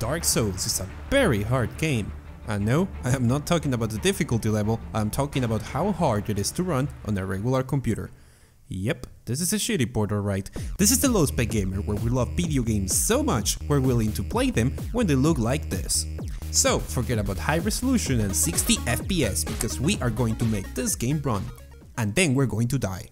Dark Souls is a very hard game. And no, I am not talking about the difficulty level, I am talking about how hard it is to run on a regular computer. Yep, this is a shitty port, alright. This is the LowSpecGamer, where we love video games so much we're willing to play them when they look like this. So forget about high resolution and 60 FPS because we are going to make this game run. And then we're going to die.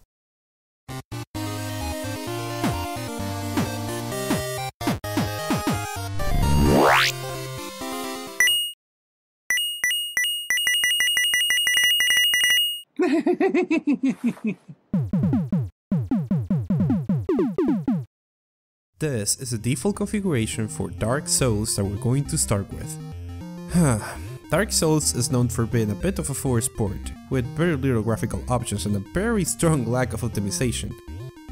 This is the default configuration for Dark Souls that we're going to start with. Dark Souls is known for being a bit of a forced port, with very little graphical options and a very strong lack of optimization.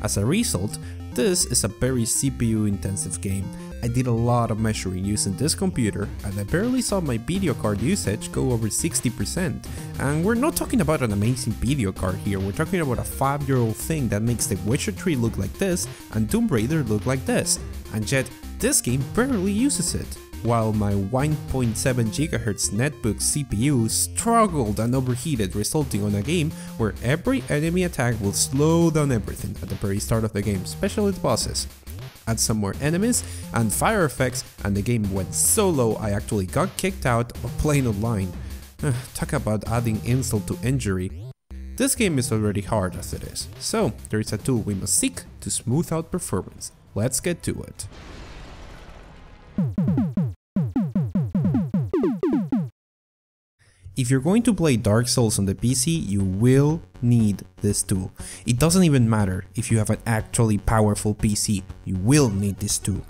As a result, this is a very CPU intensive game. I did a lot of measuring using this computer and I barely saw my video card usage go over 60%. And we're not talking about an amazing video card here, we're talking about a 5-year-old thing that makes The Witcher 3 look like this and Tomb Raider look like this, and yet this game barely uses it. While my 1.7 GHz netbook CPU struggled and overheated, resulting on a game where every enemy attack will slow down everything at the very start of the game, especially the bosses. Add some more enemies and fire effects and the game went so low I actually got kicked out of playing online. Talk about adding insult to injury. This game is already hard as it is, so there is a tool we must seek to smooth out performance. Let's get to it. If you're going to play Dark Souls on the PC, you will need this tool. It doesn't even matter if you have an actually powerful PC, you will need this tool.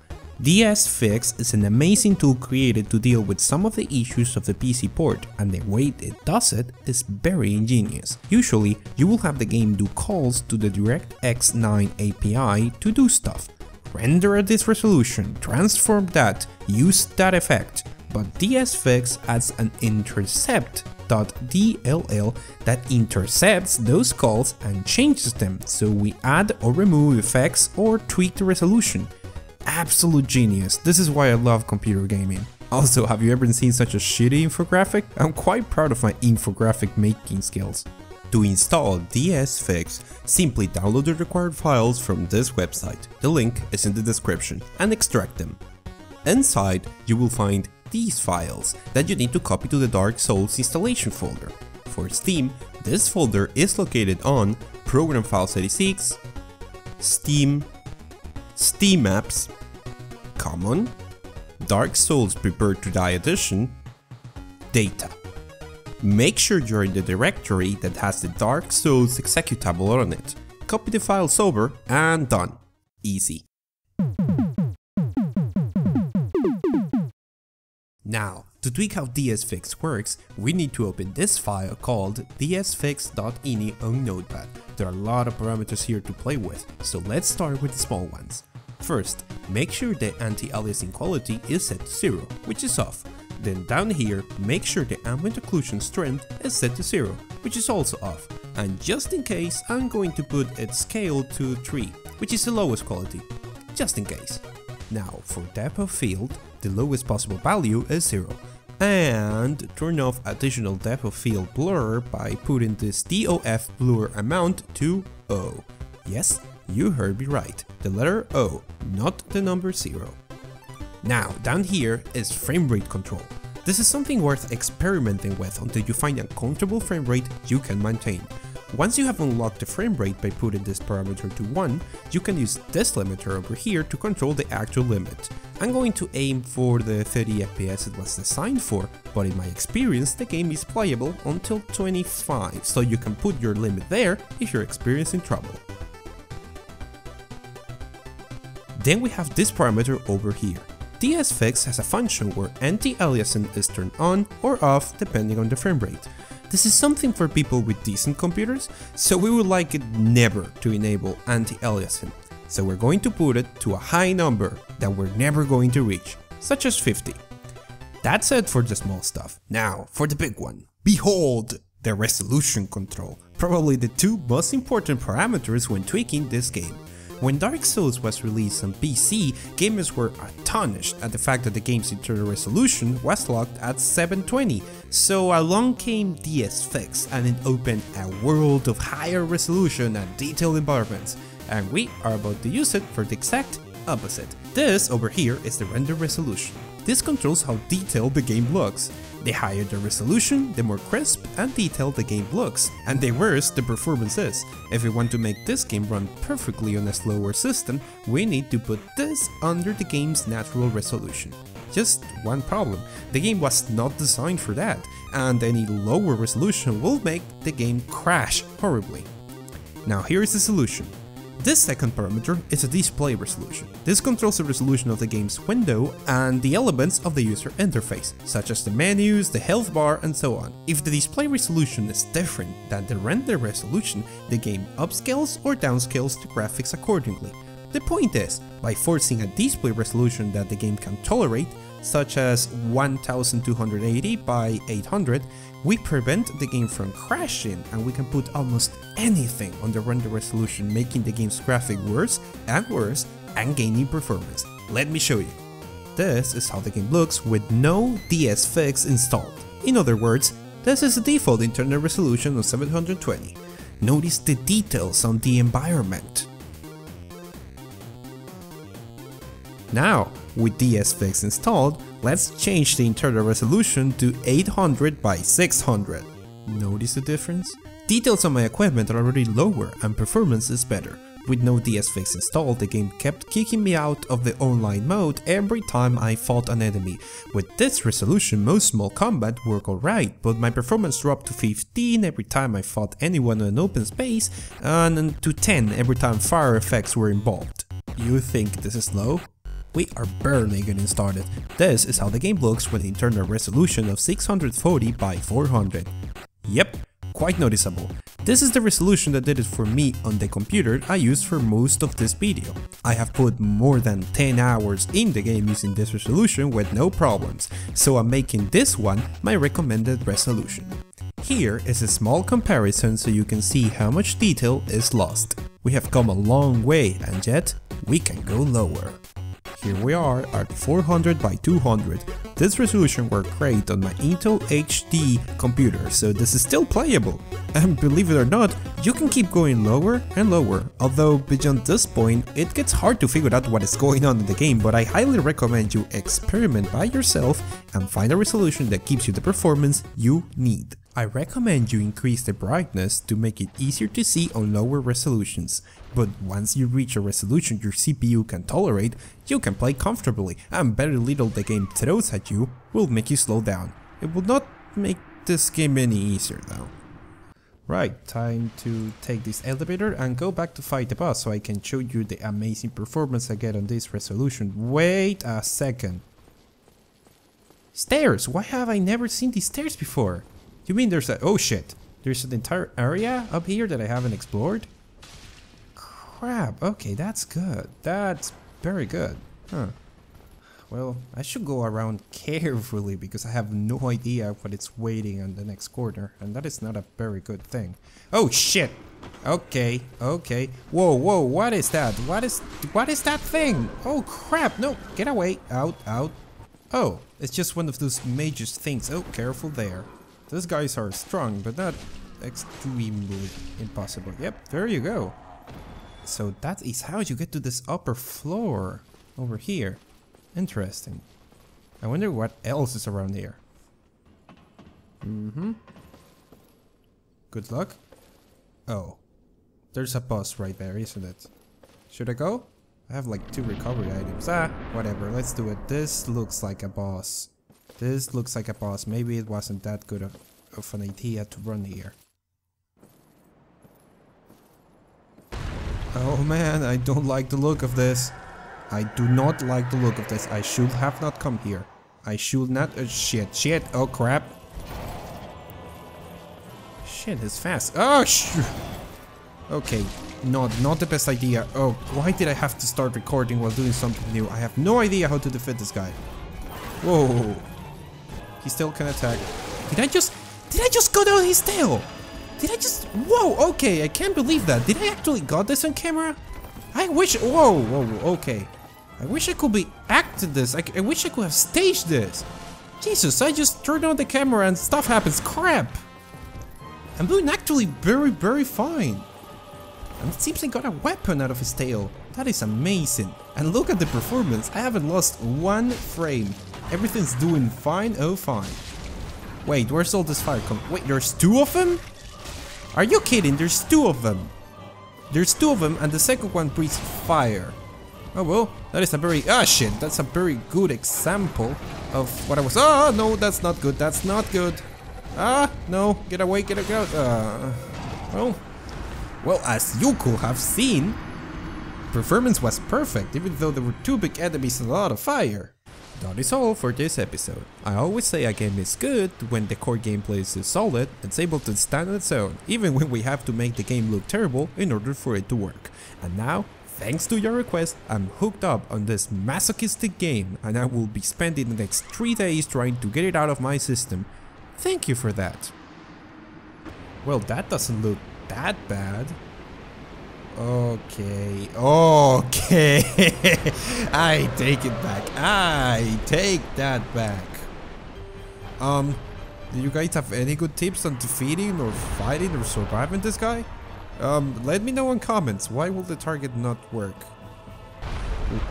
DSFix is an amazing tool created to deal with some of the issues of the PC port, and the way it does it is very ingenious. Usually, you will have the game do calls to the DirectX 9 API to do stuff. Render at this resolution, transform that, use that effect. But DSFix adds an intercept.dll that intercepts those calls and changes them, so we add or remove effects or tweak the resolution. Absolute genius, this is why I love computer gaming. Also, have you ever seen such a shitty infographic? I'm quite proud of my infographic making skills. To install DSFix, simply download the required files from this website, the link is in the description, and extract them. Inside, you will find these files that you need to copy to the Dark Souls installation folder. For Steam, this folder is located on Program Files 86, Steam, Steam Apps, Common, Dark Souls Prepare to Die Edition, Data. Make sure you're in the directory that has the Dark Souls executable on it. Copy the files over and done. Easy. Now, to tweak how DSFix works, we need to open this file called dsfix.ini on Notepad. There are a lot of parameters here to play with, so let's start with the small ones. First, make sure the anti-aliasing quality is set to 0, which is off. Then down here, make sure the ambient occlusion strength is set to 0, which is also off. And just in case, I'm going to put its scale to 3, which is the lowest quality, just in case. Now, for depth of field, the lowest possible value is 0, and turn off additional depth of field blur by putting this DOF blur amount to O. Yes, you heard me right, the letter O, not the number 0. Now, down here is Framerate Control. This is something worth experimenting with until you find a comfortable frame rate you can maintain. Once you have unlocked the frame rate by putting this parameter to 1, you can use this limiter over here to control the actual limit. I'm going to aim for the 30 FPS it was designed for, but in my experience the game is playable until 25, so you can put your limit there if you're experiencing trouble. Then we have this parameter over here. DSFix has a function where anti-aliasing is turned on or off depending on the frame rate. This is something for people with decent computers, so we would like it never to enable anti-aliasing. So we're going to put it to a high number that we're never going to reach, such as 50. That's it for the small stuff. Now for the big one. Behold, the resolution control. Probably the two most important parameters when tweaking this game. When Dark Souls was released on PC, gamers were astonished at the fact that the game's internal resolution was locked at 720. So along came DSFix and it opened a world of higher resolution and detailed environments, and we are about to use it for the exact opposite. This over here is the render resolution. This controls how detailed the game looks. The higher the resolution, the more crisp and detailed the game looks, and the worse the performance is. If we want to make this game run perfectly on a slower system, we need to put this under the game's natural resolution. Just one problem, the game was not designed for that, and any lower resolution will make the game crash horribly. Now here is the solution. This second parameter is a display resolution. This controls the resolution of the game's window and the elements of the user interface, such as the menus, the health bar, and so on. If the display resolution is different than the render resolution, the game upscales or downscales the graphics accordingly. The point is, by forcing a display resolution that the game can tolerate, such as 1280 by 800, we prevent the game from crashing, and we can put almost anything on the render resolution, making the game's graphic worse and gaining performance. Let me show you. This is how the game looks with no DSFix installed. In other words, this is the default internal resolution of 720. Notice the details on the environment. Now, with DSFix installed, let's change the internal resolution to 800 by 600. Notice the difference? Details on my equipment are already lower and performance is better. With no DSFix installed, the game kept kicking me out of the online mode every time I fought an enemy. With this resolution, most small combat work alright, but my performance dropped to 15 every time I fought anyone in an open space, and to 10 every time fire effects were involved. You think this is low? We are barely getting started. This is how the game looks with an internal resolution of 640 by 400. Yep, quite noticeable. This is the resolution that did it for me on the computer I used for most of this video. I have put more than 10 hours in the game using this resolution with no problems, so I'm making this one my recommended resolution. Here is a small comparison so you can see how much detail is lost. We have come a long way, and yet we can go lower. Here we are at 400 by 200. This resolution worked great on my Intel HD computer, so this is still playable. And believe it or not, you can keep going lower and lower, although beyond this point it gets hard to figure out what is going on in the game, but I highly recommend you experiment by yourself and find a resolution that gives you the performance you need. I recommend you increase the brightness to make it easier to see on lower resolutions, but once you reach a resolution your CPU can tolerate, you can play comfortably, and very little the game throws at you will make you slow down. It will not make this game any easier though. Right, time to take this elevator and go back to fight the boss so I can show you the amazing performance I get on this resolution. Wait a second. Stairs! Why have I never seen these stairs before? You mean there's a— oh shit, there's an entire area up here that I haven't explored? Crap, okay, that's good. That's very good. Huh. Well, I should go around carefully because I have no idea what it's waiting on the next corner, and that is not a very good thing. Oh shit! Okay, okay. Whoa, whoa, what is that? What is that thing? Oh crap, no, get away. Out, out. Oh, it's just one of those mages things. Oh, careful there. Those guys are strong, but not extremely impossible. Yep, there you go. So that is how you get to this upper floor over here. Interesting. I wonder what else is around here. Good luck. Oh, there's a boss right there, isn't it? Should I go? I have like 2 recovery items. Ah, whatever, let's do it. This looks like a boss. This looks like a boss. Maybe it wasn't that good of an idea to run here. Oh man, I don't like the look of this. I do not like the look of this. I should have not come here. I should not— shit, oh crap. Shit, it's fast. Oh okay, not the best idea. Oh, why did I have to start recording while doing something new? I have no idea how to defeat this guy. Whoa. He still can attack. Did I just go down his tail? Did I just— whoa, okay, I can't believe that. Did I actually got this on camera? I wish, whoa, okay. I wish I could be acted this. I wish I could have staged this. Jesus, I just turned on the camera and stuff happens. Crap. I'm doing actually very fine. And it seems I got a weapon out of his tail. That is amazing. And look at the performance. I haven't lost one frame. Everything's doing fine. Oh, fine. Wait, where's all this fire coming? Wait, there's two of them? Are you kidding? There's two of them. There's two of them and the second one breathes fire. Oh well, that is a very... ah shit, that's a very good example of what I was... ah no, that's not good, that's not good. Ah, no, get away, get out. Well, as you could have seen, performance was perfect, even though there were two big enemies and a lot of fire. That is all for this episode. I always say a game is good when the core gameplay is solid and is able to stand on its own, even when we have to make the game look terrible in order for it to work. And now, thanks to your request, I'm hooked up on this masochistic game and I will be spending the next 3 days trying to get it out of my system. Thank you for that. Well, that doesn't look that bad. Okay, I take it back. I take that back. Do you guys have any good tips on defeating or fighting or surviving this guy? Let me know in comments. Why will the target not work?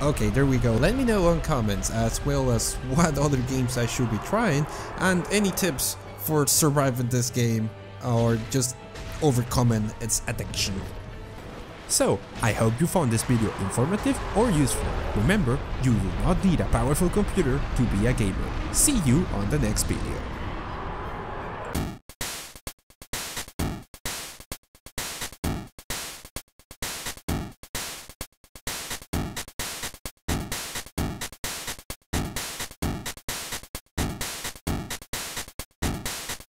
Okay, there we go. Let me know in comments as well as what other games I should be trying and any tips for surviving this game or just overcoming its addiction. So, I hope you found this video informative or useful. Remember, you do not need a powerful computer to be a gamer. See you on the next video.